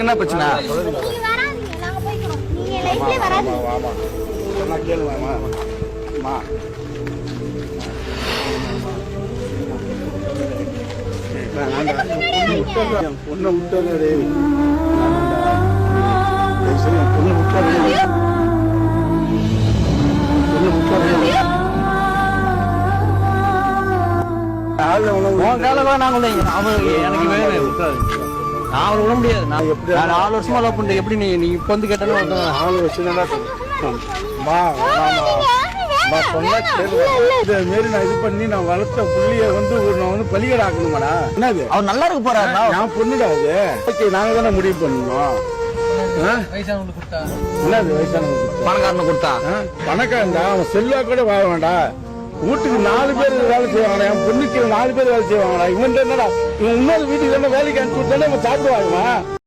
என்ன பிரச்சனை? பொண்ணை விட்டு எனக்கு நான் விட முடியாது. நான் 4 வருஷமா லவ் பண்றேன். எப்படி நீ இப்ப வந்து கேட்டாலும் 4 வருஷம் மாரி நான் இது பண்ணி நான் வளர்த்த புள்ளிய வந்து நான் வந்து பலிகடை ஆக்கணுமாடா? என்னது அவர் நல்லா இருக்க போறாரு. நான் பொண்ணுடா அது. ஓகே, நாங்க தானே முடிவு பண்ணணும். என்னது வயசானவங்க பணக்காரனை கொடுத்தா? பணக்காரன்டா, அவன் செல்வா கூட வாழ வேண்டாம். வீட்டுக்கு 4 பேர் வேலை செய்வாங்கடா. என் பொண்ணுக்கு 4 பேர் வேலை செய்வாங்கடா. இவன் என்னடா, இவன் இன்னொரு வீட்டுக்கு தானே வேலைக்கு அனுப்பிச்சு தானே இவன் சாப்பிடுவாங்க.